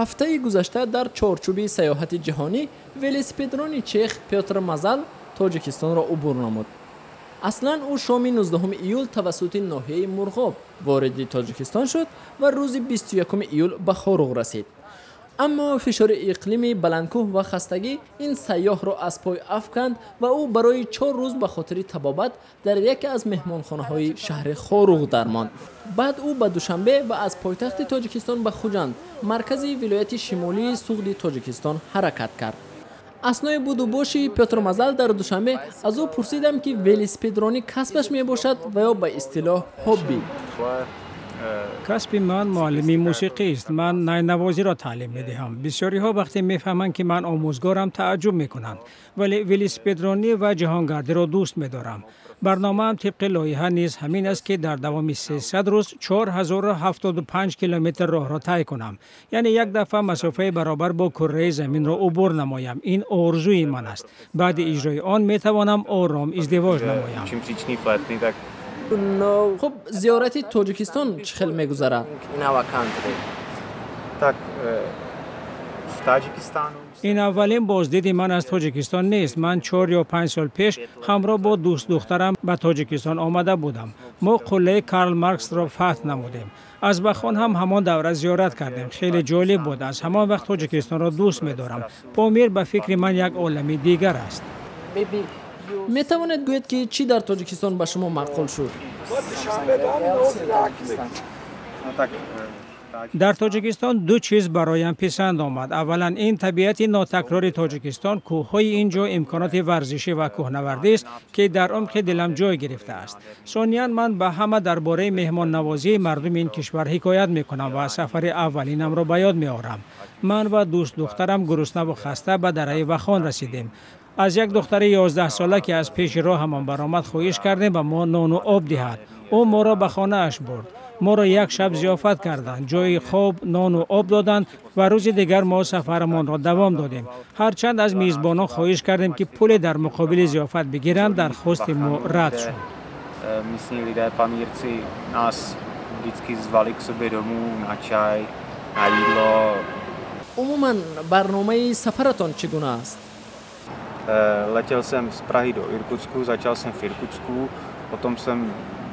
هفته گذشته در چارچوب سیاحت جهانی ولسپدران چخ پیوتر مازل تاجیکستان را عبور نمود. اصلا او شام 19 ایول توسط ناحیه مرغاب وارد تاجیکستان شد و روز 21 ایول به خاروغ رسید. اما فشار اقلیمی بلندکوه و خستگی این سیاح را از پای افکند و او برای 4 روز به خاطر طبابت در یکی از مهمانخانه‌های شهر خاروغ درماند. بعد او به دوشنبه و از پایتخت تاجیکستان به خوجند، مرکز ولایت شمالی سوغد تاجیکستان حرکت کرد. اثنای بود و باشی پیوتر مازل در دوشنبه از او پرسیدم که ولسپدرانی کسبش می باشد و یا به اصطلاح هابی. کسب من معلمی موسیقی است. من نینوازی را تعلیم می‌دهم. بسیاری ها وقتی می‌فهمند که من آموزگارم تعجب می‌کنند، ولی ولسپدرانی و جهانگردی را دوست می‌دارم. برنامه‌ام طبق لایحه نیز همین است که در دوام 300 روز 4075 کیلومتر راه را طی کنم. یعنی یک دفعه مسافه برابر با کره زمین را عبور نمایم. این آرزوی من است. بعد اجرای آن می‌توانم آرام ازدواج نمایم. خب زیارت تاجیکستان چه خیلی میگذره؟ این اولین بازدید من از تاجیکستان نیست. من 4 یا 5 سال پیش همراه با دوست دخترم به تاجیکستان آمده بودم. ما قلعه کارل مارکس را فتح نمودیم. از بخان هم همان دوره زیارت کردیم. خیلی جالب بود. از همان وقت تاجیکستان را دوست می‌دارم. پامیر به فکر من یک عالم دیگر است. می تواند گوید که چی در تاجیکستان به شما معقول شد؟ در تاجیکستان 2 چیز برایم پسند آمد. اولا این طبیعت ناتکرار تاجیکستان، کوههای اینجا امکانات ورزشی و کوهنوردی است که در عمق دلم جای گرفته است. ثانیاً من به همه درباره مهمان نوازی مردم این کشور حکایت میکنم و سفر اولینم را به یاد میآورم. من و دوست دخترم گرسنه و خسته به دره وخان رسیدیم. از یک دختر 11 ساله که از پیش راه همان برآمد خواهش کردیم و ما نان و آب دهد. او ما را به خانه اش برد. ما را یک شب ضیافت کردند. جای خواب، نان و آب دادند و روز دیگر ما سفرمان را دوام دادیم. هرچند از میزبانان خواهش کردیم که پول در مقابل ضیافت بگیرند، درخواست ما رد شد. Místní lidé Pamírci nás vždycky zvali k sobě domů na čaj, na jídlo. عموما برنامه سفرتان چگونه است؟ Letěl jsem z Prahy do Irkutsku, začal jsem v Irkutsku, potom jsem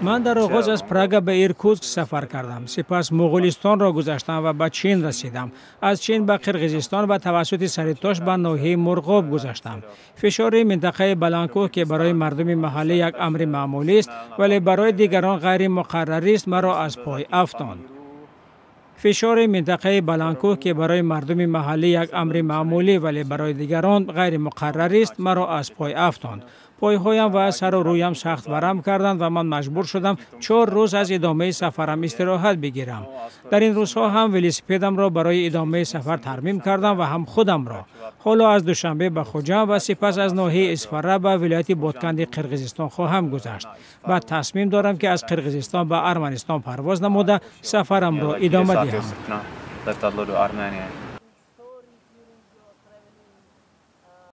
من در آغاز از پراگ به ایرکوتسک سفر کردم. سپس مغولستان را گذشتم و به چین رسیدم. از چین به قرقیزستان و توسط سرتاش به ناحیه مرغاب گذشتم. فشار منطقه بلندکوه که برای مردم محلی یک امر معمولی است ولی برای دیگران غیر مقرری است مرا از پای افکند. فشار منطقه بلندکوه که برای مردم محلی یک امر معمولی ولی برای دیگران غیر مقرری است مرا از پای افکند. پایهایم و سر و رویم سخت ورم کردند و من مجبور شدم 4 روز از ادامه سفرم استراحت بگیرم. در این روزها هم ولسپدم را برای ادامه سفر ترمیم کردم و هم خودم را. حالا از دوشنبه به خوجند و سپس از ناحیه اسفره به ولایت بادکند قرقیزستان خواهم گذشت. بعد تصمیم دارم که از قرقیزستان به ارمنستان پرواز نموده سفرم را ادامه دهم.